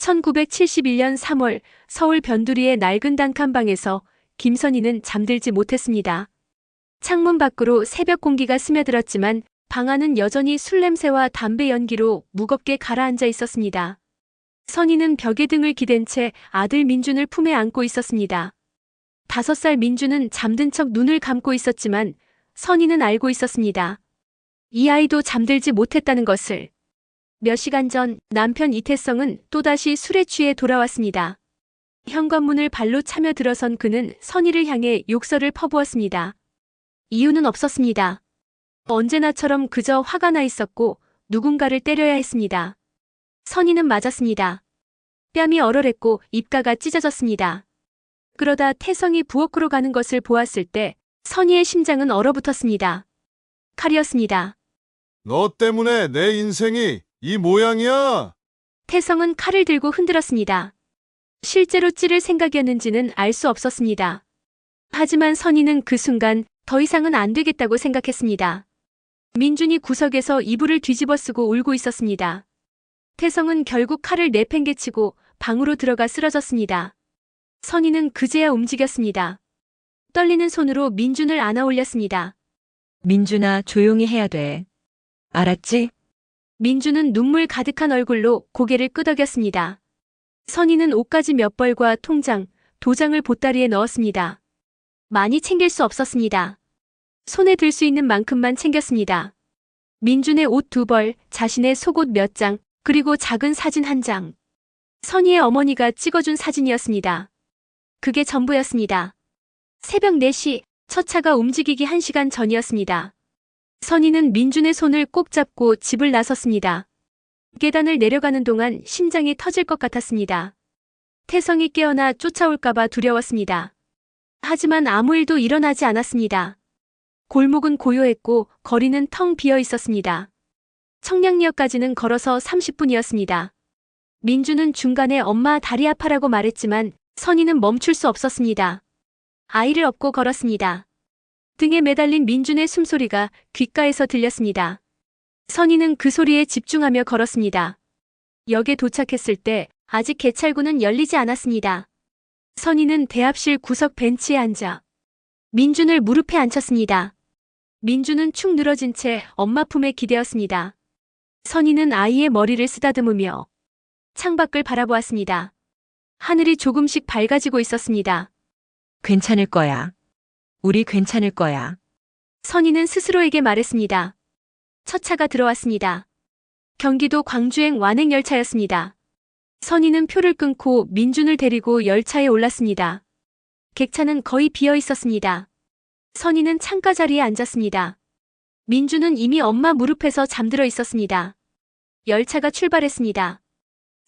1971년 3월 서울 변두리의 낡은 단칸방에서 김선희는 잠들지 못했습니다. 창문 밖으로 새벽 공기가 스며들었지만 방 안은 여전히 술 냄새와 담배 연기로 무겁게 가라앉아 있었습니다. 선희는 벽에 등을 기댄 채 아들 민준을 품에 안고 있었습니다. 5살 민준은 잠든 척 눈을 감고 있었지만 선희는 알고 있었습니다. 이 아이도 잠들지 못했다는 것을. 몇 시간 전 남편 이태성은 또다시 술에 취해 돌아왔습니다. 현관문을 발로 차며 들어선 그는 선희를 향해 욕설을 퍼부었습니다. 이유는 없었습니다. 언제나처럼 그저 화가 나 있었고 누군가를 때려야 했습니다. 선희는 맞았습니다. 뺨이 얼얼했고 입가가 찢어졌습니다. 그러다 태성이 부엌으로 가는 것을 보았을 때 선희의 심장은 얼어붙었습니다. 칼이었습니다. 너 때문에 내 인생이 이 모양이야. 태성은 칼을 들고 흔들었습니다. 실제로 찌를 생각이었는지는 알 수 없었습니다. 하지만 선희는 그 순간 더 이상은 안 되겠다고 생각했습니다. 민준이 구석에서 이불을 뒤집어 쓰고 울고 있었습니다. 태성은 결국 칼을 내팽개치고 방으로 들어가 쓰러졌습니다. 선희는 그제야 움직였습니다. 떨리는 손으로 민준을 안아 올렸습니다. 민준아, 조용히 해야 돼. 알았지? 민준은 눈물 가득한 얼굴로 고개를 끄덕였습니다. 선희는 옷가지 몇 벌과 통장, 도장을 보따리에 넣었습니다. 많이 챙길 수 없었습니다. 손에 들 수 있는 만큼만 챙겼습니다. 민준의 옷 2벌, 자신의 속옷 몇 장, 그리고 작은 사진 1장. 선희의 어머니가 찍어준 사진이었습니다. 그게 전부였습니다. 새벽 4시, 첫 차가 움직이기 1시간 전이었습니다. 선희는 민준의 손을 꼭 잡고 집을 나섰습니다. 계단을 내려가는 동안 심장이 터질 것 같았습니다. 태성이 깨어나 쫓아올까봐 두려웠습니다. 하지만 아무 일도 일어나지 않았습니다. 골목은 고요했고 거리는 텅 비어 있었습니다. 청량리역까지는 걸어서 30분이었습니다. 민준은 중간에 엄마 다리 아파라고 말했지만 선희는 멈출 수 없었습니다. 아이를 업고 걸었습니다. 등에 매달린 민준의 숨소리가 귓가에서 들렸습니다. 선희는 그 소리에 집중하며 걸었습니다. 역에 도착했을 때 아직 개찰구는 열리지 않았습니다. 선희는 대합실 구석 벤치에 앉아 민준을 무릎에 앉혔습니다. 민준은 축 늘어진 채 엄마 품에 기대었습니다. 선희는 아이의 머리를 쓰다듬으며 창밖을 바라보았습니다. 하늘이 조금씩 밝아지고 있었습니다. 괜찮을 거야. 우리 괜찮을 거야. 선희는 스스로에게 말했습니다. 첫 차가 들어왔습니다. 경기도 광주행 완행열차였습니다. 선희는 표를 끊고 민준을 데리고 열차에 올랐습니다. 객차는 거의 비어 있었습니다. 선희는 창가 자리에 앉았습니다. 민준은 이미 엄마 무릎에서 잠들어 있었습니다. 열차가 출발했습니다.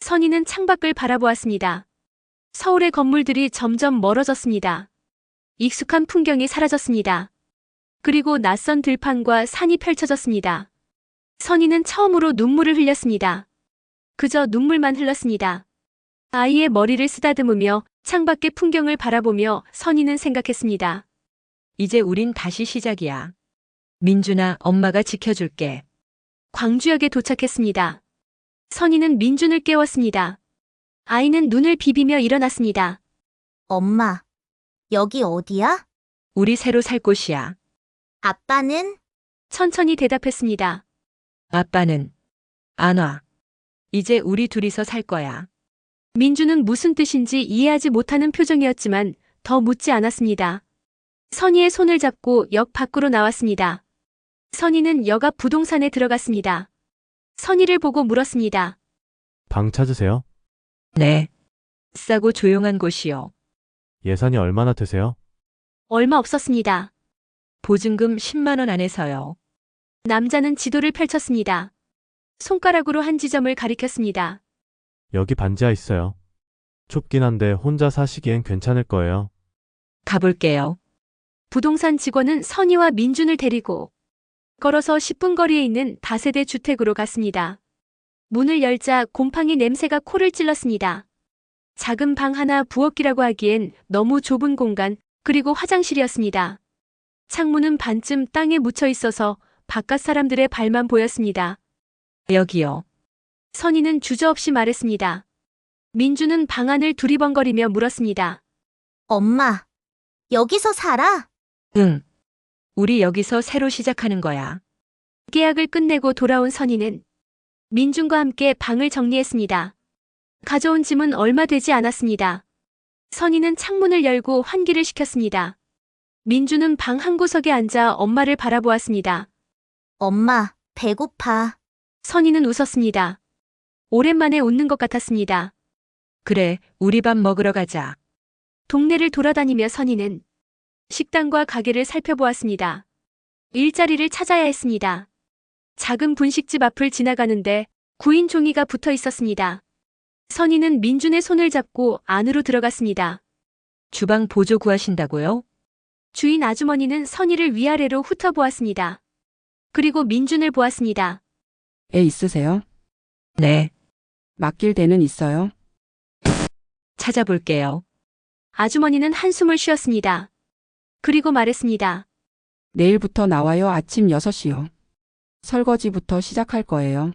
선희는 창밖을 바라보았습니다. 서울의 건물들이 점점 멀어졌습니다. 익숙한 풍경이 사라졌습니다. 그리고 낯선 들판과 산이 펼쳐졌습니다. 선희는 처음으로 눈물을 흘렸습니다. 그저 눈물만 흘렀습니다. 아이의 머리를 쓰다듬으며 창밖의 풍경을 바라보며 선희는 생각했습니다. 이제 우린 다시 시작이야. 민준아, 엄마가 지켜줄게. 광주역에 도착했습니다. 선희는 민준을 깨웠습니다. 아이는 눈을 비비며 일어났습니다. 엄마, 여기 어디야? 우리 새로 살 곳이야. 아빠는? 천천히 대답했습니다. 아빠는 안 와. 이제 우리 둘이서 살 거야. 민준은 무슨 뜻인지 이해하지 못하는 표정이었지만 더 묻지 않았습니다. 선희의 손을 잡고 역 밖으로 나왔습니다. 선희는 역 앞 부동산에 들어갔습니다. 선희를 보고 물었습니다. 방 찾으세요? 네. 싸고 조용한 곳이요. 예산이 얼마나 되세요? 얼마 없었습니다. 보증금 10만 원 안에서요. 남자는 지도를 펼쳤습니다. 손가락으로 한 지점을 가리켰습니다. 여기 반지하 있어요. 좁긴 한데 혼자 사시기엔 괜찮을 거예요. 가볼게요. 부동산 직원은 선희와 민준을 데리고 걸어서 10분 거리에 있는 다세대 주택으로 갔습니다. 문을 열자 곰팡이 냄새가 코를 찔렀습니다. 작은 방 하나 부엌이라고 하기엔 너무 좁은 공간, 그리고 화장실이었습니다. 창문은 반쯤 땅에 묻혀 있어서 바깥 사람들의 발만 보였습니다. 여기요. 선희는 주저없이 말했습니다. 민주는 방 안을 두리번거리며 물었습니다. 엄마, 여기서 살아? 응. 우리 여기서 새로 시작하는 거야. 계약을 끝내고 돌아온 선희는 민준과 함께 방을 정리했습니다. 가져온 짐은 얼마 되지 않았습니다. 선희는 창문을 열고 환기를 시켰습니다. 민주는 방 한 구석에 앉아 엄마를 바라보았습니다. 엄마, 배고파. 선희는 웃었습니다. 오랜만에 웃는 것 같았습니다. 그래, 우리 밥 먹으러 가자. 동네를 돌아다니며 선희는 식당과 가게를 살펴보았습니다. 일자리를 찾아야 했습니다. 작은 분식집 앞을 지나가는데 구인 종이가 붙어 있었습니다. 선희는 민준의 손을 잡고 안으로 들어갔습니다. 주방 보조 구하신다고요? 주인 아주머니는 선희를 위아래로 훑어보았습니다. 그리고 민준을 보았습니다. 애 있으세요? 네, 맡길 데는 있어요? 찾아볼게요. 아주머니는 한숨을 쉬었습니다. 그리고 말했습니다. 내일부터 나와요. 아침 6시요. 설거지부터 시작할 거예요.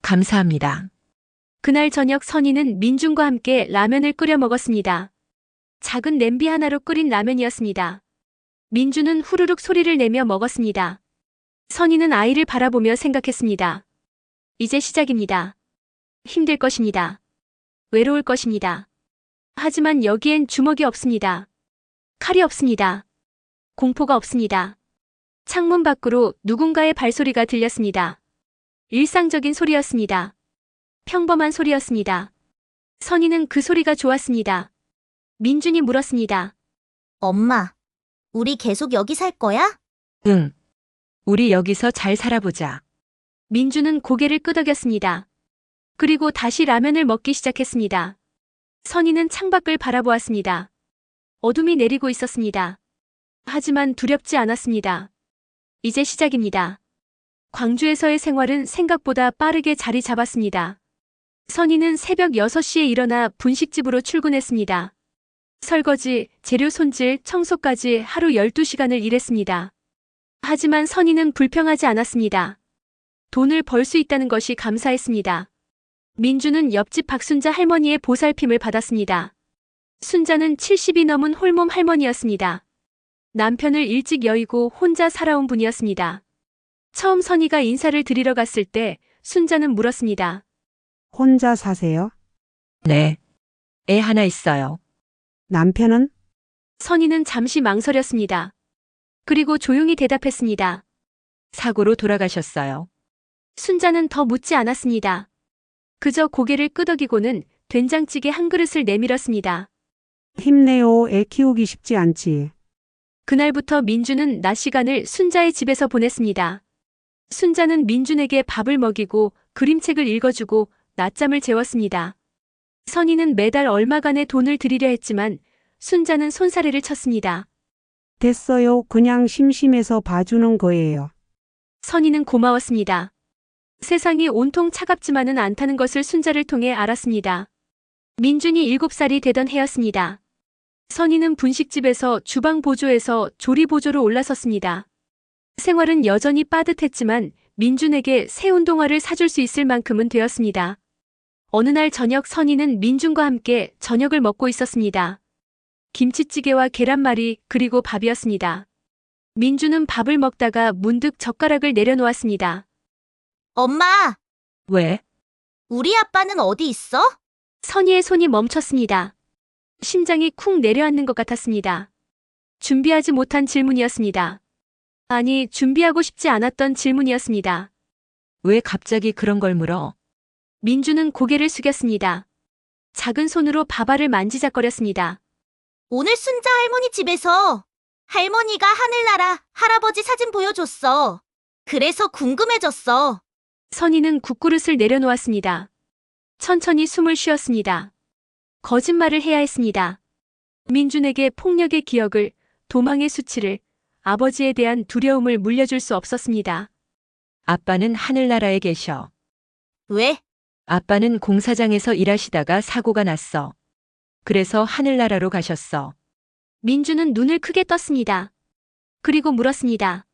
감사합니다. 그날 저녁 선희는 민준과 함께 라면을 끓여 먹었습니다. 작은 냄비 하나로 끓인 라면이었습니다. 민준은 후루룩 소리를 내며 먹었습니다. 선희는 아이를 바라보며 생각했습니다. 이제 시작입니다. 힘들 것입니다. 외로울 것입니다. 하지만 여기엔 주먹이 없습니다. 칼이 없습니다. 공포가 없습니다. 창문 밖으로 누군가의 발소리가 들렸습니다. 일상적인 소리였습니다. 평범한 소리였습니다. 선희는 그 소리가 좋았습니다. 민준이 물었습니다. 엄마, 우리 계속 여기 살 거야? 응. 우리 여기서 잘 살아보자. 민준은 고개를 끄덕였습니다. 그리고 다시 라면을 먹기 시작했습니다. 선희는 창밖을 바라보았습니다. 어둠이 내리고 있었습니다. 하지만 두렵지 않았습니다. 이제 시작입니다. 광주에서의 생활은 생각보다 빠르게 자리 잡았습니다. 선희는 새벽 6시에 일어나 분식집으로 출근했습니다. 설거지, 재료 손질, 청소까지 하루 12시간을 일했습니다. 하지만 선희는 불평하지 않았습니다. 돈을 벌 수 있다는 것이 감사했습니다. 민주는 옆집 박순자 할머니의 보살핌을 받았습니다. 순자는 70이 넘은 홀몸 할머니였습니다. 남편을 일찍 여의고 혼자 살아온 분이었습니다. 처음 선희가 인사를 드리러 갔을 때 순자는 물었습니다. 혼자 사세요? 네. 애 하나 있어요. 남편은? 선희는 잠시 망설였습니다. 그리고 조용히 대답했습니다. 사고로 돌아가셨어요. 순자는 더 묻지 않았습니다. 그저 고개를 끄덕이고는 된장찌개 한 그릇을 내밀었습니다. 힘내요. 애 키우기 쉽지 않지. 그날부터 민주는 낮 시간을 순자의 집에서 보냈습니다. 순자는 민준에게 밥을 먹이고 그림책을 읽어주고 낮잠을 재웠습니다. 선희는 매달 얼마간의 돈을 드리려 했지만 순자는 손사래를 쳤습니다. 됐어요. 그냥 심심해서 봐주는 거예요. 선희는 고마웠습니다. 세상이 온통 차갑지만은 않다는 것을 순자를 통해 알았습니다. 민준이 7살이 되던 해였습니다. 선희는 분식집에서 주방 보조에서 조리 보조로 올라섰습니다. 생활은 여전히 빠듯했지만 민준에게 새 운동화를 사줄 수 있을 만큼은 되었습니다. 어느 날 저녁 선희는 민준과 함께 저녁을 먹고 있었습니다. 김치찌개와 계란말이 그리고 밥이었습니다. 민준은 밥을 먹다가 문득 젓가락을 내려놓았습니다. 엄마, 왜? 우리 아빠는 어디 있어? 선희의 손이 멈췄습니다. 심장이 쿵 내려앉는 것 같았습니다. 준비하지 못한 질문이었습니다. 아니, 준비하고 싶지 않았던 질문이었습니다. 왜 갑자기 그런 걸 물어? 민주는 고개를 숙였습니다. 작은 손으로 밥알을 만지작거렸습니다. 오늘 순자 할머니 집에서 할머니가 하늘나라 할아버지 사진 보여줬어. 그래서 궁금해졌어. 선희는 국그릇을 내려놓았습니다. 천천히 숨을 쉬었습니다. 거짓말을 해야 했습니다. 민준에게 폭력의 기억을, 도망의 수치를, 아버지에 대한 두려움을 물려줄 수 없었습니다. 아빠는 하늘나라에 계셔. 왜? 아빠는 공사장에서 일하시다가 사고가 났어. 그래서 하늘나라로 가셨어. 민준은 눈을 크게 떴습니다. 그리고 물었습니다.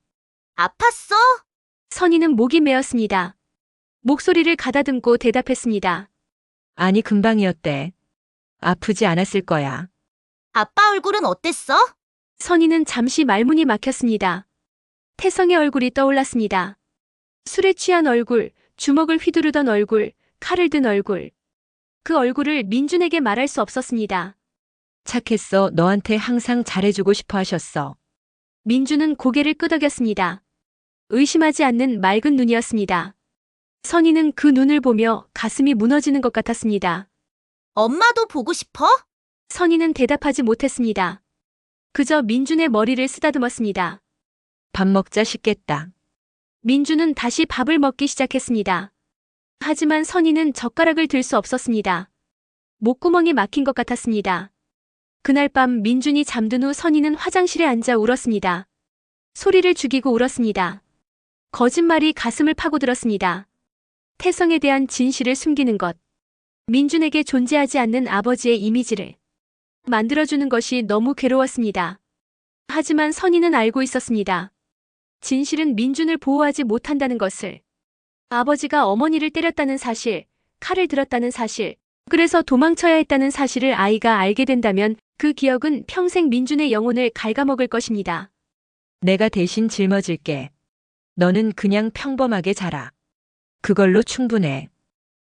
아팠어? 선희는 목이 메었습니다. 목소리를 가다듬고 대답했습니다. 아니, 금방이었대. 아프지 않았을 거야. 아빠 얼굴은 어땠어? 선희는 잠시 말문이 막혔습니다. 태성의 얼굴이 떠올랐습니다. 술에 취한 얼굴, 주먹을 휘두르던 얼굴, 칼을 든 얼굴. 그 얼굴을 민준에게 말할 수 없었습니다. 착했어. 너한테 항상 잘해주고 싶어 하셨어. 민준은 고개를 끄덕였습니다. 의심하지 않는 맑은 눈이었습니다. 선희는 그 눈을 보며 가슴이 무너지는 것 같았습니다. 엄마도 보고 싶어? 선희는 대답하지 못했습니다. 그저 민준의 머리를 쓰다듬었습니다. 밥 먹자 싶겠다. 민준은 다시 밥을 먹기 시작했습니다. 하지만 선희는 젓가락을 들 수 없었습니다. 목구멍이 막힌 것 같았습니다. 그날 밤 민준이 잠든 후 선희는 화장실에 앉아 울었습니다. 소리를 죽이고 울었습니다. 거짓말이 가슴을 파고들었습니다. 태성에 대한 진실을 숨기는 것. 민준에게 존재하지 않는 아버지의 이미지를 만들어주는 것이 너무 괴로웠습니다. 하지만 선희는 알고 있었습니다. 진실은 민준을 보호하지 못한다는 것을. 아버지가 어머니를 때렸다는 사실, 칼을 들었다는 사실, 그래서 도망쳐야 했다는 사실을 아이가 알게 된다면 그 기억은 평생 민준의 영혼을 갉아먹을 것입니다. 내가 대신 짊어질게. 너는 그냥 평범하게 자라. 그걸로 충분해.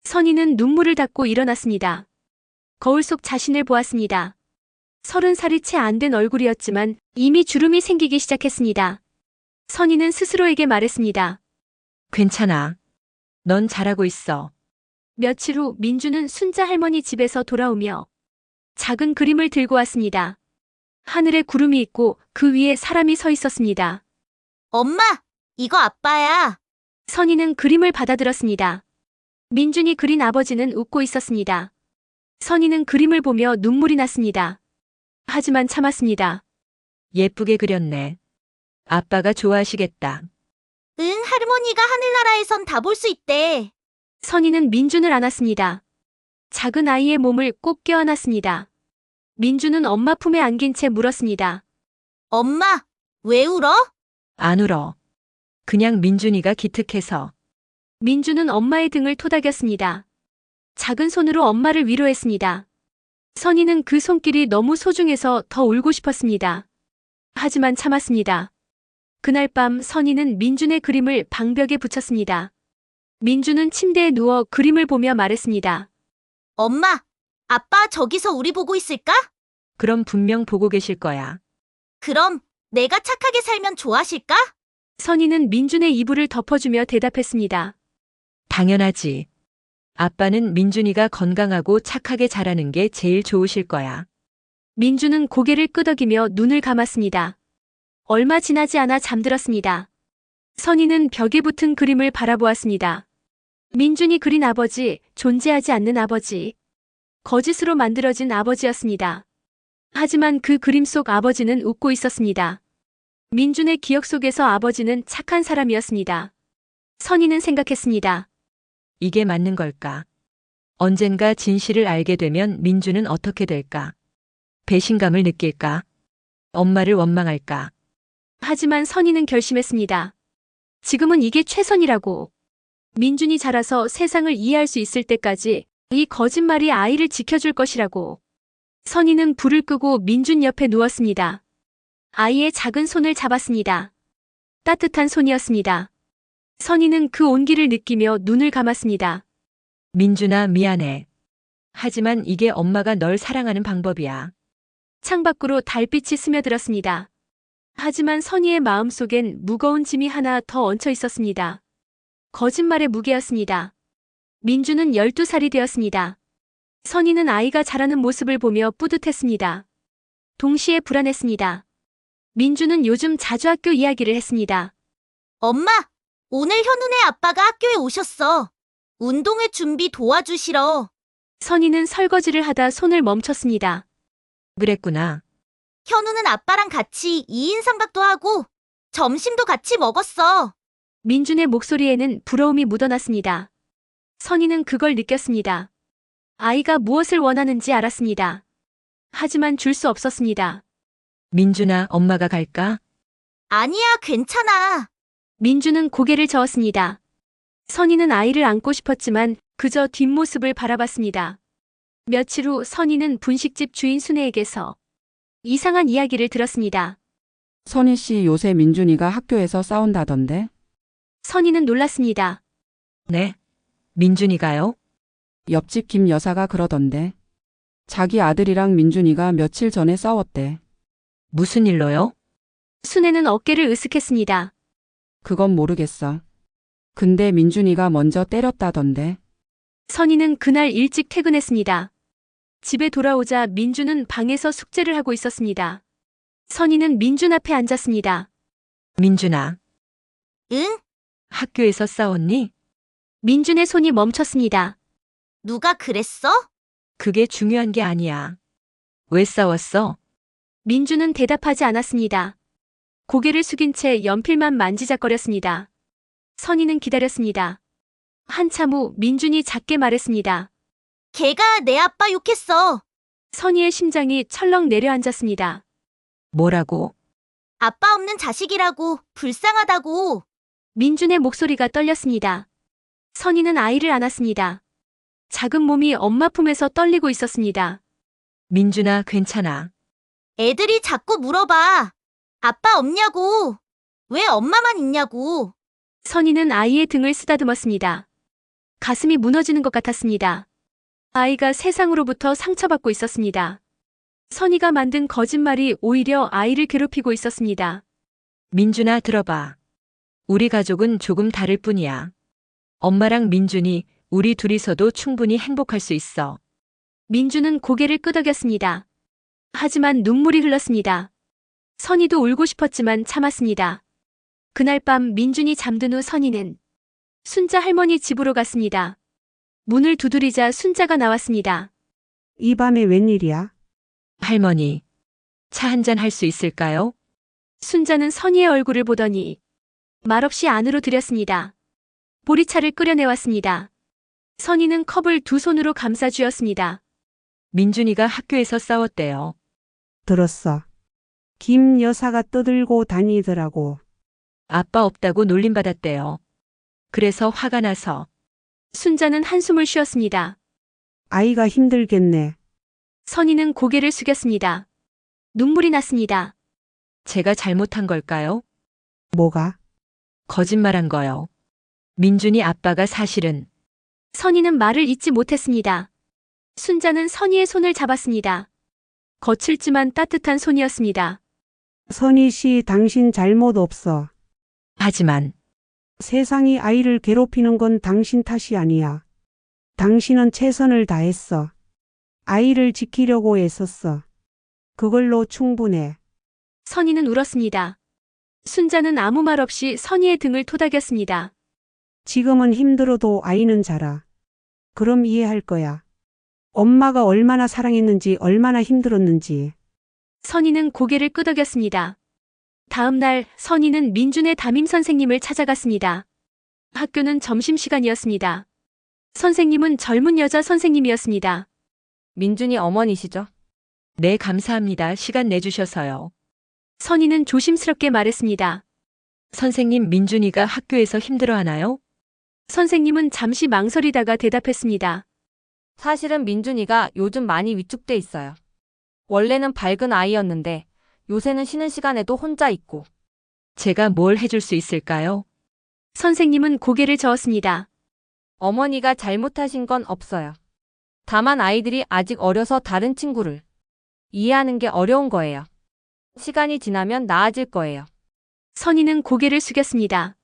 선희는 눈물을 닦고 일어났습니다. 거울 속 자신을 보았습니다. 30살이 채 안 된 얼굴이었지만 이미 주름이 생기기 시작했습니다. 선희는 스스로에게 말했습니다. 괜찮아. 넌 잘하고 있어. 며칠 후 민주는 순자 할머니 집에서 돌아오며 작은 그림을 들고 왔습니다. 하늘에 구름이 있고 그 위에 사람이 서 있었습니다. 엄마, 이거 아빠야. 선희는 그림을 받아들었습니다. 민준이 그린 아버지는 웃고 있었습니다. 선희는 그림을 보며 눈물이 났습니다. 하지만 참았습니다. 예쁘게 그렸네. 아빠가 좋아하시겠다. 응, 할머니가 하늘나라에선 다 볼 수 있대. 선희는 민준을 안았습니다. 작은 아이의 몸을 꼭 껴안았습니다. 민준은 엄마 품에 안긴 채 물었습니다. 엄마, 왜 울어? 안 울어. 그냥 민준이가 기특해서. 민준은 엄마의 등을 토닥였습니다. 작은 손으로 엄마를 위로했습니다. 선희는 그 손길이 너무 소중해서 더 울고 싶었습니다. 하지만 참았습니다. 그날 밤 선희는 민준의 그림을 방벽에 붙였습니다. 민준은 침대에 누워 그림을 보며 말했습니다. 엄마, 아빠 저기서 우리 보고 있을까? 그럼 분명 보고 계실 거야. 그럼 내가 착하게 살면 좋아하실까? 선희는 민준의 이불을 덮어주며 대답했습니다. 당연하지. 아빠는 민준이가 건강하고 착하게 자라는 게 제일 좋으실 거야. 민준은 고개를 끄덕이며 눈을 감았습니다. 얼마 지나지 않아 잠들었습니다. 선희는 벽에 붙은 그림을 바라보았습니다. 민준이 그린 아버지, 존재하지 않는 아버지. 거짓으로 만들어진 아버지였습니다. 하지만 그 그림 속 아버지는 웃고 있었습니다. 민준의 기억 속에서 아버지는 착한 사람이었습니다. 선희는 생각했습니다. 이게 맞는 걸까? 언젠가 진실을 알게 되면 민준은 어떻게 될까? 배신감을 느낄까? 엄마를 원망할까? 하지만 선희는 결심했습니다. 지금은 이게 최선이라고. 민준이 자라서 세상을 이해할 수 있을 때까지 이 거짓말이 아이를 지켜줄 것이라고. 선희는 불을 끄고 민준 옆에 누웠습니다. 아이의 작은 손을 잡았습니다. 따뜻한 손이었습니다. 선희는 그 온기를 느끼며 눈을 감았습니다. 민준아, 미안해. 하지만 이게 엄마가 널 사랑하는 방법이야. 창밖으로 달빛이 스며들었습니다. 하지만 선희의 마음속엔 무거운 짐이 하나 더 얹혀 있었습니다. 거짓말의 무게였습니다. 민주는 12살이 되었습니다. 선희는 아이가 자라는 모습을 보며 뿌듯했습니다. 동시에 불안했습니다. 민주는 요즘 자주 학교 이야기를 했습니다. 엄마, 오늘 현우네 아빠가 학교에 오셨어. 운동회 준비 도와주시러. 선희는 설거지를 하다 손을 멈췄습니다. 그랬구나. 현우는 아빠랑 같이 2인 삼각도 하고 점심도 같이 먹었어. 민준의 목소리에는 부러움이 묻어났습니다. 선희는 그걸 느꼈습니다. 아이가 무엇을 원하는지 알았습니다. 하지만 줄 수 없었습니다. 민준아, 엄마가 갈까? 아니야, 괜찮아. 민준은 고개를 저었습니다. 선희는 아이를 안고 싶었지만 그저 뒷모습을 바라봤습니다. 며칠 후 선희는 분식집 주인 순애에게서 이상한 이야기를 들었습니다. 선희 씨 요새 민준이가 학교에서 싸운다던데? 선희는 놀랐습니다. 네. 민준이가요? 옆집 김 여사가 그러던데. 자기 아들이랑 민준이가 며칠 전에 싸웠대. 무슨 일로요? 순애는 어깨를 으쓱했습니다. 그건 모르겠어. 근데 민준이가 먼저 때렸다던데. 선희는 그날 일찍 퇴근했습니다. 집에 돌아오자 민준은 방에서 숙제를 하고 있었습니다. 선희는 민준 앞에 앉았습니다. 민준아, 응? 학교에서 싸웠니? 민준의 손이 멈췄습니다. 누가 그랬어? 그게 중요한 게 아니야. 왜 싸웠어? 민준은 대답하지 않았습니다. 고개를 숙인 채 연필만 만지작거렸습니다. 선희는 기다렸습니다. 한참 후 민준이 작게 말했습니다. 걔가 내 아빠 욕했어. 선희의 심장이 철렁 내려앉았습니다. 뭐라고? 아빠 없는 자식이라고 불쌍하다고. 민준의 목소리가 떨렸습니다. 선희는 아이를 안았습니다. 작은 몸이 엄마 품에서 떨리고 있었습니다. 민준아, 괜찮아. 애들이 자꾸 물어봐. 아빠 없냐고. 왜 엄마만 있냐고. 선희는 아이의 등을 쓰다듬었습니다. 가슴이 무너지는 것 같았습니다. 아이가 세상으로부터 상처받고 있었습니다. 선희가 만든 거짓말이 오히려 아이를 괴롭히고 있었습니다. 민준아, 들어봐. 우리 가족은 조금 다를 뿐이야. 엄마랑 민준이 우리 둘이서도 충분히 행복할 수 있어. 민준은 고개를 끄덕였습니다. 하지만 눈물이 흘렀습니다. 선희도 울고 싶었지만 참았습니다. 그날 밤 민준이 잠든 후 선희는 순자 할머니 집으로 갔습니다. 문을 두드리자 순자가 나왔습니다. 이 밤에 웬일이야? 할머니, 차 한잔 할 수 있을까요? 순자는 선희의 얼굴을 보더니 말없이 안으로 들였습니다. 보리차를 끓여내왔습니다. 선희는 컵을 두 손으로 감싸 쥐었습니다. 민준이가 학교에서 싸웠대요. 들었어. 김 여사가 떠들고 다니더라고. 아빠 없다고 놀림받았대요. 그래서 화가 나서. 순자는 한숨을 쉬었습니다. 아이가 힘들겠네. 선희는 고개를 숙였습니다. 눈물이 났습니다. 제가 잘못한 걸까요? 뭐가? 거짓말한 거요. 민준이 아빠가 사실은. 선희는 말을 잇지 못했습니다. 순자는 선희의 손을 잡았습니다. 거칠지만 따뜻한 손이었습니다. 선희 씨, 당신 잘못 없어. 하지만 세상이 아이를 괴롭히는 건 당신 탓이 아니야. 당신은 최선을 다했어. 아이를 지키려고 애썼어. 그걸로 충분해. 선희는 울었습니다. 순자는 아무 말 없이 선희의 등을 토닥였습니다. 지금은 힘들어도 아이는 자라. 그럼 이해할 거야. 엄마가 얼마나 사랑했는지, 얼마나 힘들었는지. 선희는 고개를 끄덕였습니다. 다음 날 선희는 민준의 담임 선생님을 찾아갔습니다. 학교는 점심시간이었습니다. 선생님은 젊은 여자 선생님이었습니다. 민준이 어머니시죠? 네, 감사합니다. 시간 내주셔서요. 선희는 조심스럽게 말했습니다. 선생님, 민준이가 학교에서 힘들어하나요? 선생님은 잠시 망설이다가 대답했습니다. 사실은 민준이가 요즘 많이 위축돼 있어요. 원래는 밝은 아이였는데 요새는 쉬는 시간에도 혼자 있고. 제가 뭘 해줄 수 있을까요? 선생님은 고개를 저었습니다. 어머니가 잘못하신 건 없어요. 다만 아이들이 아직 어려서 다른 친구를 이해하는 게 어려운 거예요. 시간이 지나면 나아질 거예요. 선희는 고개를 숙였습니다.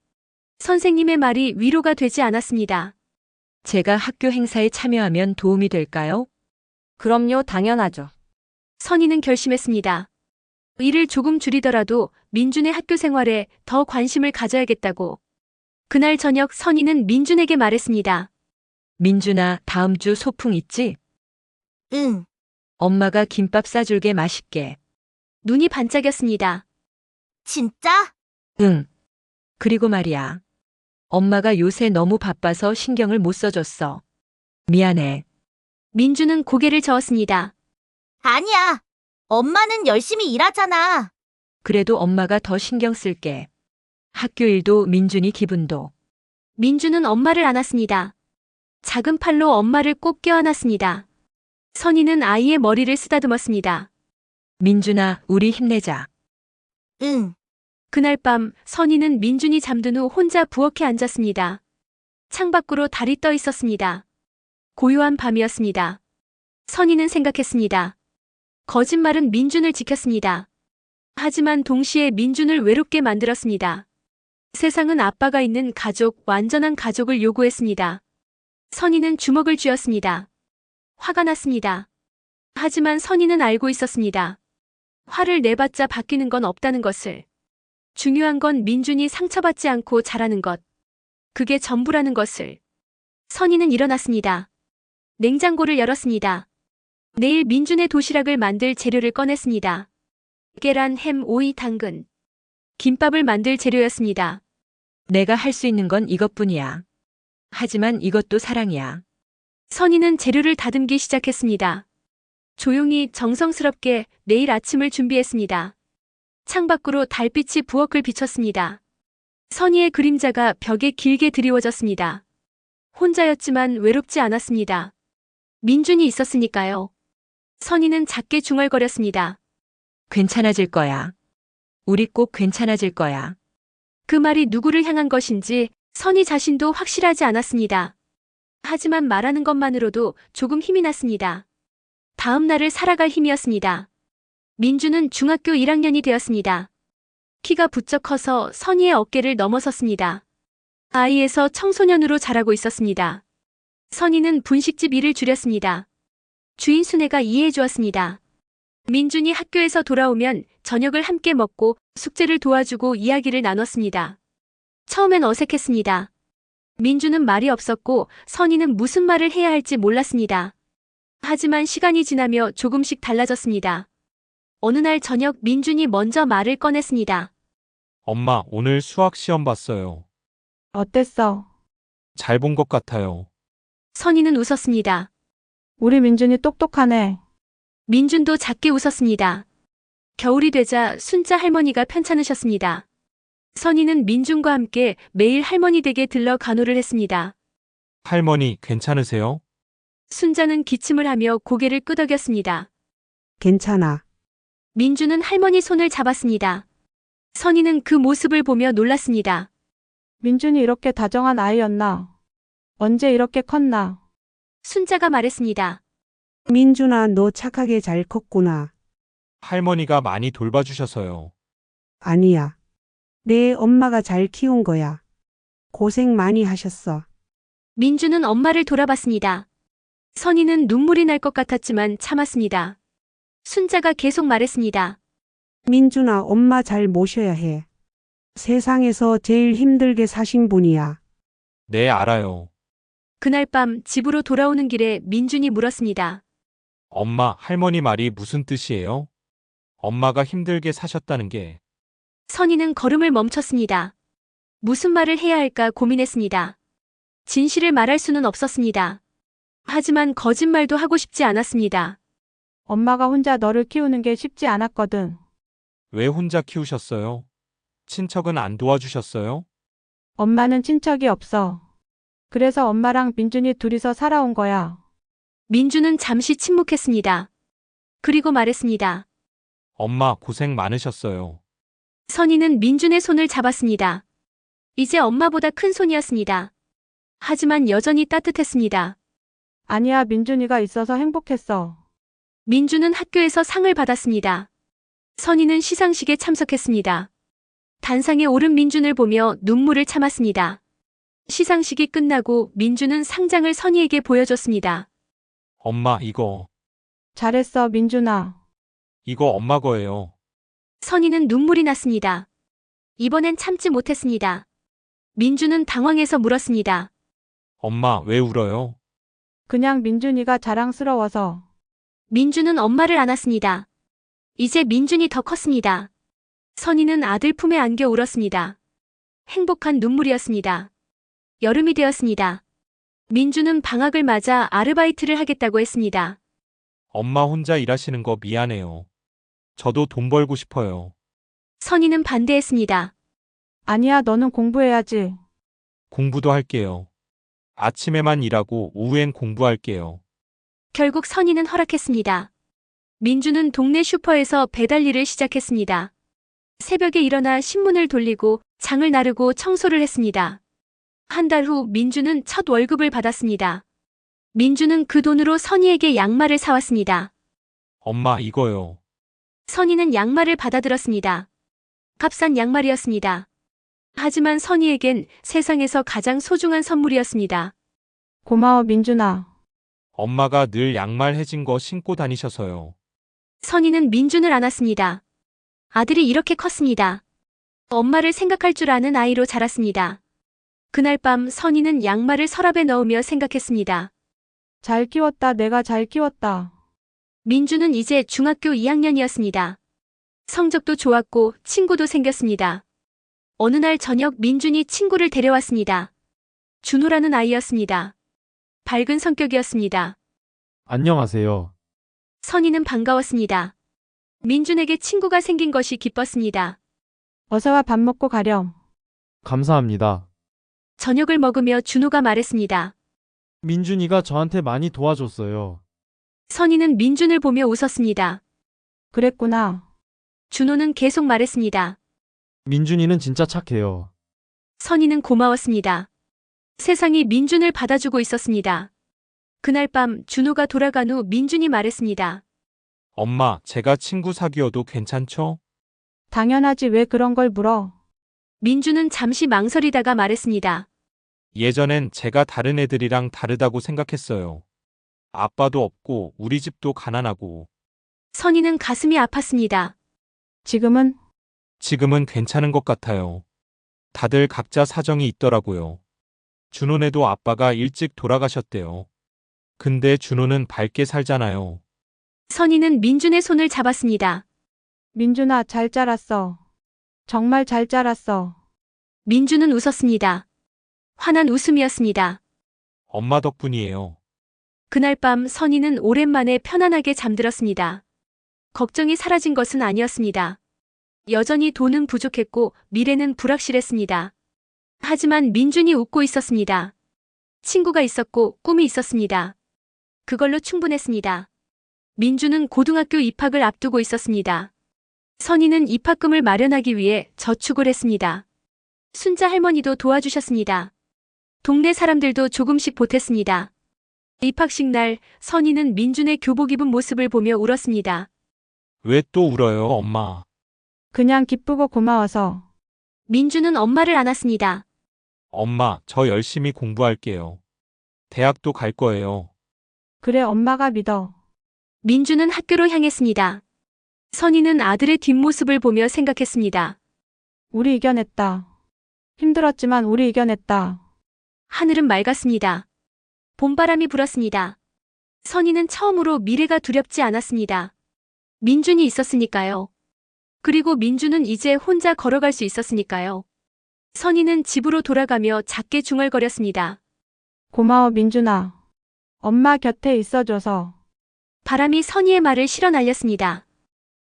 선생님의 말이 위로가 되지 않았습니다. 제가 학교 행사에 참여하면 도움이 될까요? 그럼요, 당연하죠. 선희는 결심했습니다. 일을 조금 줄이더라도 민준의 학교 생활에 더 관심을 가져야겠다고. 그날 저녁 선희는 민준에게 말했습니다. 민준아, 다음 주 소풍 있지? 응. 엄마가 김밥 싸줄게. 맛있게. 눈이 반짝였습니다. 진짜? 응. 그리고 말이야. 엄마가 요새 너무 바빠서 신경을 못 써줬어. 미안해. 민준은 고개를 저었습니다. 아니야. 엄마는 열심히 일하잖아. 그래도 엄마가 더 신경 쓸게. 학교 일도 민준이 기분도. 민준은 엄마를 안았습니다. 작은 팔로 엄마를 꼭 껴안았습니다. 선희는 아이의 머리를 쓰다듬었습니다. 민준아, 우리 힘내자. 응. 그날 밤 선희는 민준이 잠든 후 혼자 부엌에 앉았습니다. 창밖으로 달이 떠 있었습니다. 고요한 밤이었습니다. 선희는 생각했습니다. 거짓말은 민준을 지켰습니다. 하지만 동시에 민준을 외롭게 만들었습니다. 세상은 아빠가 있는 가족, 완전한 가족을 요구했습니다. 선희는 주먹을 쥐었습니다. 화가 났습니다. 하지만 선희는 알고 있었습니다. 화를 내봤자 바뀌는 건 없다는 것을. 중요한 건 민준이 상처받지 않고 자라는 것. 그게 전부라는 것을. 선희는 일어났습니다. 냉장고를 열었습니다. 내일 민준의 도시락을 만들 재료를 꺼냈습니다. 계란, 햄, 오이, 당근. 김밥을 만들 재료였습니다. 내가 할 수 있는 건 이것뿐이야. 하지만 이것도 사랑이야. 선희는 재료를 다듬기 시작했습니다. 조용히 정성스럽게 내일 아침을 준비했습니다. 창밖으로 달빛이 부엌을 비췄습니다. 선희의 그림자가 벽에 길게 드리워졌습니다. 혼자였지만 외롭지 않았습니다. 민준이 있었으니까요. 선희는 작게 중얼거렸습니다. 괜찮아질 거야. 우리 꼭 괜찮아질 거야. 그 말이 누구를 향한 것인지 선희 자신도 확실하지 않았습니다. 하지만 말하는 것만으로도 조금 힘이 났습니다. 다음 날을 살아갈 힘이었습니다. 민준은 중학교 1학년이 되었습니다. 키가 부쩍 커서 선희의 어깨를 넘어섰습니다. 아이에서 청소년으로 자라고 있었습니다. 선희는 분식집 일을 줄였습니다. 주인 순애가 이해해 주었습니다. 민준이 학교에서 돌아오면 저녁을 함께 먹고 숙제를 도와주고 이야기를 나눴습니다. 처음엔 어색했습니다. 민준은 말이 없었고 선희는 무슨 말을 해야 할지 몰랐습니다. 하지만 시간이 지나며 조금씩 달라졌습니다. 어느 날 저녁 민준이 먼저 말을 꺼냈습니다. 엄마, 오늘 수학 시험 봤어요. 어땠어? 잘 본 것 같아요. 선희는 웃었습니다. 우리 민준이 똑똑하네. 민준도 작게 웃었습니다. 겨울이 되자 순자 할머니가 편찮으셨습니다. 선희는 민준과 함께 매일 할머니 댁에 들러 간호를 했습니다. 할머니, 괜찮으세요? 순자는 기침을 하며 고개를 끄덕였습니다. 괜찮아. 민준은 할머니 손을 잡았습니다. 선희는 그 모습을 보며 놀랐습니다. 민준이 이렇게 다정한 아이였나? 언제 이렇게 컸나? 순자가 말했습니다. 민준아, 너 착하게 잘 컸구나. 할머니가 많이 돌봐주셔서요. 아니야. 내 엄마가 잘 키운 거야. 고생 많이 하셨어. 민준은 엄마를 돌아봤습니다. 선희는 눈물이 날 것 같았지만 참았습니다. 순자가 계속 말했습니다. 민준아, 엄마 잘 모셔야 해. 세상에서 제일 힘들게 사신 분이야. 네, 알아요. 그날 밤 집으로 돌아오는 길에 민준이 물었습니다. 엄마, 할머니 말이 무슨 뜻이에요? 엄마가 힘들게 사셨다는 게. 선희는 걸음을 멈췄습니다. 무슨 말을 해야 할까 고민했습니다. 진실을 말할 수는 없었습니다. 하지만 거짓말도 하고 싶지 않았습니다. 엄마가 혼자 너를 키우는 게 쉽지 않았거든. 왜 혼자 키우셨어요? 친척은 안 도와주셨어요? 엄마는 친척이 없어. 그래서 엄마랑 민준이 둘이서 살아온 거야. 민준은 잠시 침묵했습니다. 그리고 말했습니다. 엄마, 고생 많으셨어요. 선희는 민준의 손을 잡았습니다. 이제 엄마보다 큰 손이었습니다. 하지만 여전히 따뜻했습니다. 아니야, 민준이가 있어서 행복했어. 민준은 학교에서 상을 받았습니다. 선희는 시상식에 참석했습니다. 단상에 오른 민준을 보며 눈물을 참았습니다. 시상식이 끝나고 민준은 상장을 선희에게 보여줬습니다. 엄마, 이거 잘했어, 민준아. 엄마 거예요. 선희는 눈물이 났습니다. 이번엔 참지 못했습니다. 민준은 당황해서 물었습니다. 엄마, 왜 울어요? 그냥 민준이가 자랑스러워서. 민준은 엄마를 안았습니다. 이제 민준이 더 컸습니다. 선희는 아들 품에 안겨 울었습니다. 행복한 눈물이었습니다. 여름이 되었습니다. 민준은 방학을 맞아 아르바이트를 하겠다고 했습니다. 엄마 혼자 일하시는 거 미안해요. 저도 돈 벌고 싶어요. 선희는 반대했습니다. 아니야, 너는 공부해야지. 공부도 할게요. 아침에만 일하고 오후엔 공부할게요. 결국 선희는 허락했습니다. 민주는 동네 슈퍼에서 배달 일을 시작했습니다. 새벽에 일어나 신문을 돌리고 장을 나르고 청소를 했습니다. 한 달 후 민주는 첫 월급을 받았습니다. 민주는 그 돈으로 선희에게 양말을 사왔습니다. 엄마, 이거요. 선희는 양말을 받아들었습니다. 값싼 양말이었습니다. 하지만 선희에겐 세상에서 가장 소중한 선물이었습니다. 고마워, 민준아. 엄마가 늘 양말 해진 거 신고 다니셔서요. 선희는 민준을 안았습니다. 아들이 이렇게 컸습니다. 엄마를 생각할 줄 아는 아이로 자랐습니다. 그날 밤 선희는 양말을 서랍에 넣으며 생각했습니다. 잘 키웠다, 내가 잘 키웠다. 민주는 이제 중학교 2학년이었습니다. 성적도 좋았고 친구도 생겼습니다. 어느 날 저녁 민준이 친구를 데려왔습니다. 준호라는 아이였습니다. 밝은 성격이었습니다. 안녕하세요. 선희는 반가웠습니다. 민준에게 친구가 생긴 것이 기뻤습니다. 어서와 밥 먹고 가렴. 감사합니다. 저녁을 먹으며 준호가 말했습니다. 민준이가 저한테 많이 도와줬어요. 선희는 민준을 보며 웃었습니다. 그랬구나. 준호는 계속 말했습니다. 민준이는 진짜 착해요. 선희는 고마웠습니다. 세상이 민준을 받아주고 있었습니다. 그날 밤 준호가 돌아간 후 민준이 말했습니다. 엄마, 제가 친구 사귀어도 괜찮죠? 당연하지, 왜 그런 걸 물어. 민준은 잠시 망설이다가 말했습니다. 예전엔 제가 다른 애들이랑 다르다고 생각했어요. 아빠도 없고 우리 집도 가난하고. 선희는 가슴이 아팠습니다. 지금은? 지금은 괜찮은 것 같아요. 다들 각자 사정이 있더라고요. 준호네도 아빠가 일찍 돌아가셨대요. 근데 준호는 밝게 살잖아요. 선희는 민준의 손을 잡았습니다. 민준아, 잘 자랐어. 정말 잘 자랐어. 민준은 웃었습니다. 환한 웃음이었습니다. 엄마 덕분이에요. 그날 밤 선희는 오랜만에 편안하게 잠들었습니다. 걱정이 사라진 것은 아니었습니다. 여전히 돈은 부족했고 미래는 불확실했습니다. 하지만 민준이 웃고 있었습니다. 친구가 있었고 꿈이 있었습니다. 그걸로 충분했습니다. 민준은 고등학교 입학을 앞두고 있었습니다. 선희는 입학금을 마련하기 위해 저축을 했습니다. 순자 할머니도 도와주셨습니다. 동네 사람들도 조금씩 보탰습니다. 입학식 날 선희는 민준의 교복 입은 모습을 보며 울었습니다. 왜 또 울어요, 엄마? 그냥 기쁘고 고마워서. 민준은 엄마를 안았습니다. 엄마, 저 열심히 공부할게요. 대학도 갈 거예요. 그래, 엄마가 믿어. 민준은 학교로 향했습니다. 선희는 아들의 뒷모습을 보며 생각했습니다. 우리 이겨냈다. 힘들었지만 우리 이겨냈다. 하늘은 맑았습니다. 봄바람이 불었습니다. 선희는 처음으로 미래가 두렵지 않았습니다. 민준이 있었으니까요. 그리고 민준은 이제 혼자 걸어갈 수 있었으니까요. 선희는 집으로 돌아가며 작게 중얼거렸습니다. 고마워, 민준아. 엄마 곁에 있어줘서. 바람이 선희의 말을 실어 날렸습니다.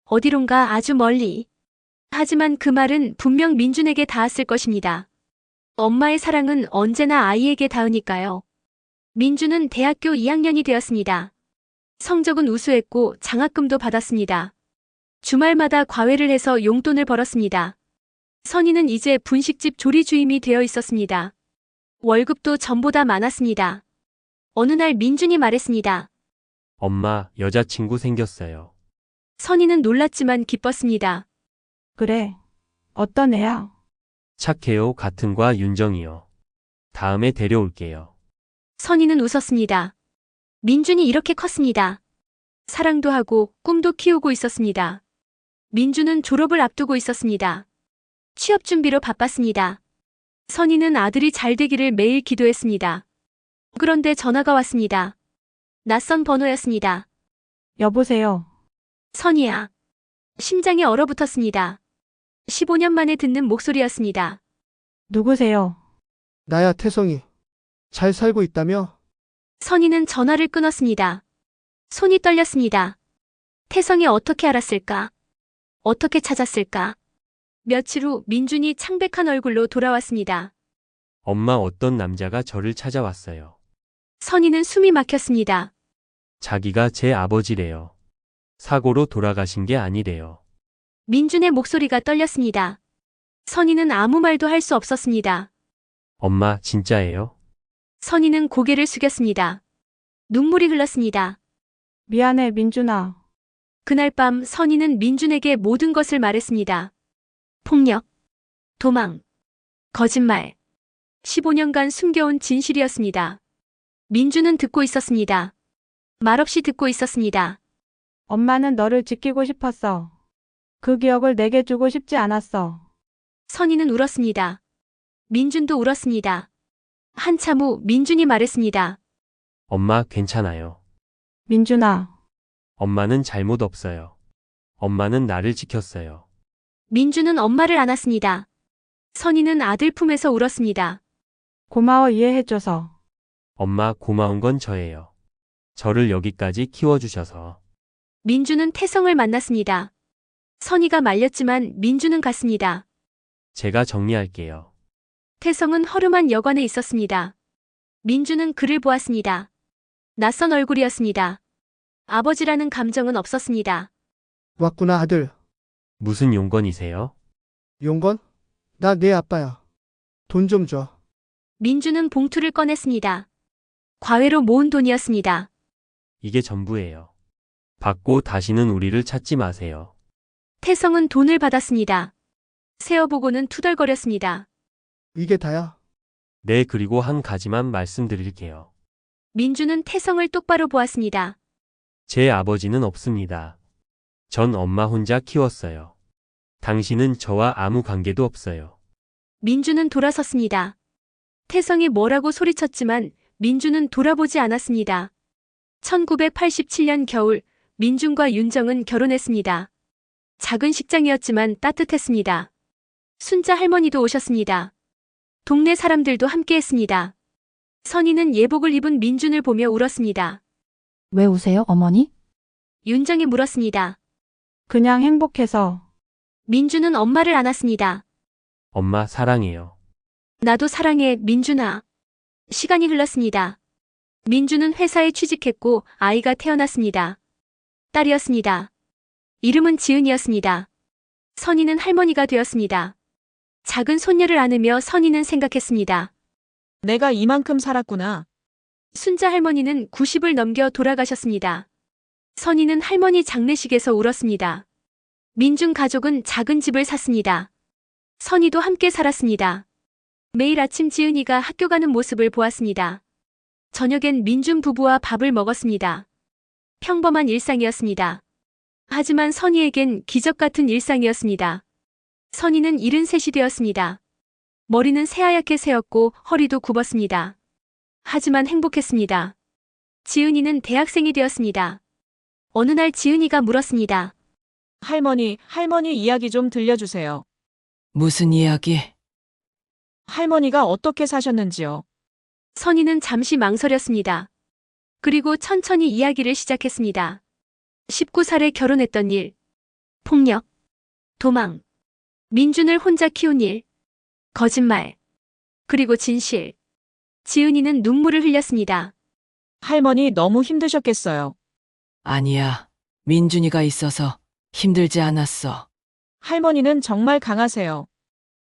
어디론가 아주 멀리. 하지만 그 말은 분명 민준에게 닿았을 것입니다. 엄마의 사랑은 언제나 아이에게 닿으니까요. 민준은 대학교 2학년이 되었습니다. 성적은 우수했고 장학금도 받았습니다. 주말마다 과외를 해서 용돈을 벌었습니다. 선희는 이제 분식집 조리주임이 되어 있었습니다. 월급도 전보다 많았습니다. 어느 날 민준이 말했습니다. 엄마, 여자친구 생겼어요. 선희는 놀랐지만 기뻤습니다. 그래. 어떤 애야? 착해요, 같은 과 윤정이요. 다음에 데려올게요. 선희는 웃었습니다. 민준이 이렇게 컸습니다. 사랑도 하고 꿈도 키우고 있었습니다. 민준은 졸업을 앞두고 있었습니다. 취업 준비로 바빴습니다. 선희는 아들이 잘 되기를 매일 기도했습니다. 그런데 전화가 왔습니다. 낯선 번호였습니다. 여보세요. 선희야. 심장이 얼어붙었습니다. 15년 만에 듣는 목소리였습니다. 누구세요? 나야, 태성이. 잘 살고 있다며? 선희는 전화를 끊었습니다. 손이 떨렸습니다. 태성이 어떻게 알았을까? 어떻게 찾았을까? 며칠 후 민준이 창백한 얼굴로 돌아왔습니다. 엄마 어떤 남자가 저를 찾아왔어요. 선희는 숨이 막혔습니다. 자기가 제 아버지래요. 사고로 돌아가신 게 아니래요. 민준의 목소리가 떨렸습니다. 선희는 아무 말도 할 수 없었습니다. 엄마 진짜예요? 선희는 고개를 숙였습니다. 눈물이 흘렀습니다. 미안해, 민준아. 그날 밤 선희는 민준에게 모든 것을 말했습니다. 폭력, 도망, 거짓말. 15년간 숨겨온 진실이었습니다. 민준은 듣고 있었습니다. 말없이 듣고 있었습니다. 엄마는 너를 지키고 싶었어. 그 기억을 내게 주고 싶지 않았어. 선희는 울었습니다. 민준도 울었습니다. 한참 후 민준이 말했습니다. 엄마 괜찮아요. 민준아, 엄마는 잘못 없어요. 엄마는 나를 지켰어요. 민준은 엄마를 안았습니다. 선희는 아들 품에서 울었습니다. 고마워 이해해줘서. 엄마 고마운 건 저예요. 저를 여기까지 키워주셔서. 민준은 태성을 만났습니다. 선희가 말렸지만 민준은 갔습니다. 제가 정리할게요. 태성은 허름한 여관에 있었습니다. 민준은 그를 보았습니다. 낯선 얼굴이었습니다. 아버지라는 감정은 없었습니다. 왔구나, 아들. 무슨 용건이세요? 용건? 나 내 아빠야. 돈 좀 줘. 민준은 봉투를 꺼냈습니다. 과외로 모은 돈이었습니다. 이게 전부예요. 받고 다시는 우리를 찾지 마세요. 태성은 돈을 받았습니다. 세어보고는 투덜거렸습니다. 이게 다야. 네, 그리고 한 가지만 말씀드릴게요. 민준은 태성을 똑바로 보았습니다. 제 아버지는 없습니다. 전 엄마 혼자 키웠어요. 당신은 저와 아무 관계도 없어요. 민준은 돌아섰습니다. 태성이 뭐라고 소리쳤지만 민준은 돌아보지 않았습니다. 1987년 겨울 민준과 윤정은 결혼했습니다. 작은 식장이었지만 따뜻했습니다. 순자 할머니도 오셨습니다. 동네 사람들도 함께했습니다. 선희는 예복을 입은 민준을 보며 울었습니다. 왜 우세요, 어머니? 윤정이 물었습니다. 그냥 행복해서. 민준은 엄마를 안았습니다. 엄마 사랑해요. 나도 사랑해, 민준아. 시간이 흘렀습니다. 민준은 회사에 취직했고 아이가 태어났습니다. 딸이었습니다. 이름은 지은이었습니다. 선희는 할머니가 되었습니다. 작은 손녀를 안으며 선희는 생각했습니다. 내가 이만큼 살았구나. 순자 할머니는 90을 넘겨 돌아가셨습니다. 선희는 할머니 장례식에서 울었습니다. 민준 가족은 작은 집을 샀습니다. 선희도 함께 살았습니다. 매일 아침 지은이가 학교 가는 모습을 보았습니다. 저녁엔 민준 부부와 밥을 먹었습니다. 평범한 일상이었습니다. 하지만 선희에겐 기적 같은 일상이었습니다. 선희는 73이 되었습니다. 머리는 새하얗게 새었고 허리도 굽었습니다. 하지만 행복했습니다. 지은이는 대학생이 되었습니다. 어느 날 지은이가 물었습니다. 할머니 이야기 좀 들려주세요. 무슨 이야기? 할머니가 어떻게 사셨는지요? 선희는 잠시 망설였습니다. 그리고 천천히 이야기를 시작했습니다. 19살에 결혼했던 일, 폭력, 도망, 민준을 혼자 키운 일, 거짓말, 그리고 진실. 지은이는 눈물을 흘렸습니다. 할머니 너무 힘드셨겠어요. 아니야. 민준이가 있어서 힘들지 않았어. 할머니는 정말 강하세요.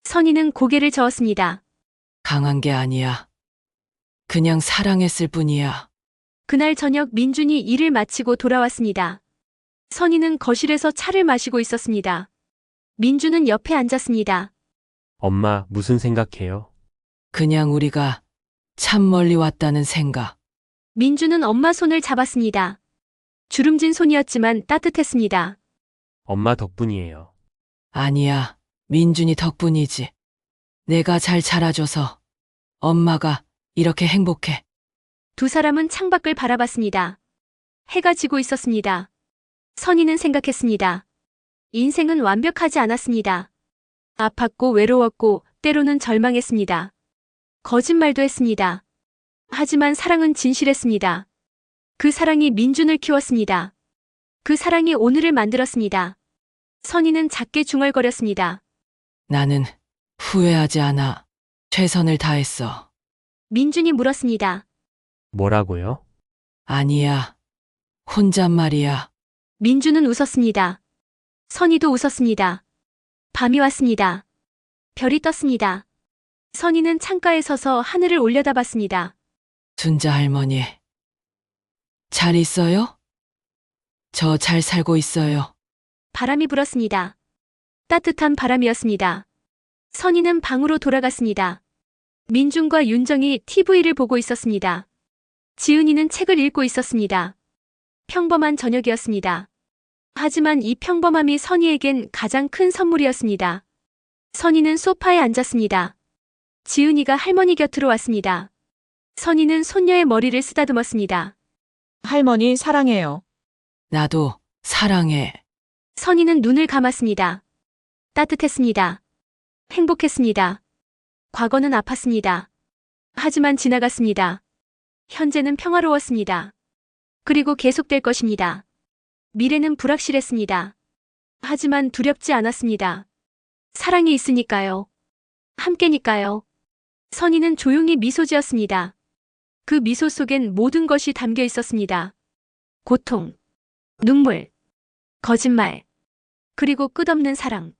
선희는 고개를 저었습니다. 강한 게 아니야. 그냥 사랑했을 뿐이야. 그날 저녁 민준이 일을 마치고 돌아왔습니다. 선희는 거실에서 차를 마시고 있었습니다. 민준은 옆에 앉았습니다. 엄마 무슨 생각해요? 그냥 우리가 참 멀리 왔다는 생각. 민준은 엄마 손을 잡았습니다. 주름진 손이었지만 따뜻했습니다. 엄마 덕분이에요. 아니야. 민준이 덕분이지. 내가 잘 자라줘서 엄마가 이렇게 행복해. 두 사람은 창밖을 바라봤습니다. 해가 지고 있었습니다. 선희는 생각했습니다. 인생은 완벽하지 않았습니다. 아팠고 외로웠고 때로는 절망했습니다. 거짓말도 했습니다. 하지만 사랑은 진실했습니다. 그 사랑이 민준을 키웠습니다. 그 사랑이 오늘을 만들었습니다. 선희는 작게 중얼거렸습니다. 나는 후회하지 않아. 최선을 다했어. 민준이 물었습니다. 뭐라고요? 아니야. 혼잣말이야. 민준은 웃었습니다. 선희도 웃었습니다. 밤이 왔습니다. 별이 떴습니다. 선희는 창가에 서서 하늘을 올려다봤습니다. 순자 할머니. 잘 있어요? 저 잘 살고 있어요. 바람이 불었습니다. 따뜻한 바람이었습니다. 선희는 방으로 돌아갔습니다. 민준과 윤정이 TV를 보고 있었습니다. 지은이는 책을 읽고 있었습니다. 평범한 저녁이었습니다. 하지만 이 평범함이 선희에겐 가장 큰 선물이었습니다. 선희는 소파에 앉았습니다. 지은이가 할머니 곁으로 왔습니다. 선희는 손녀의 머리를 쓰다듬었습니다. 할머니 사랑해요. 나도 사랑해. 선희는 눈을 감았습니다. 따뜻했습니다. 행복했습니다. 과거는 아팠습니다. 하지만 지나갔습니다. 현재는 평화로웠습니다. 그리고 계속될 것입니다. 미래는 불확실했습니다. 하지만 두렵지 않았습니다. 사랑이 있으니까요. 함께니까요. 선희는 조용히 미소 지었습니다. 그 미소 속엔 모든 것이 담겨 있었습니다. 고통, 눈물, 거짓말, 그리고 끝없는 사랑.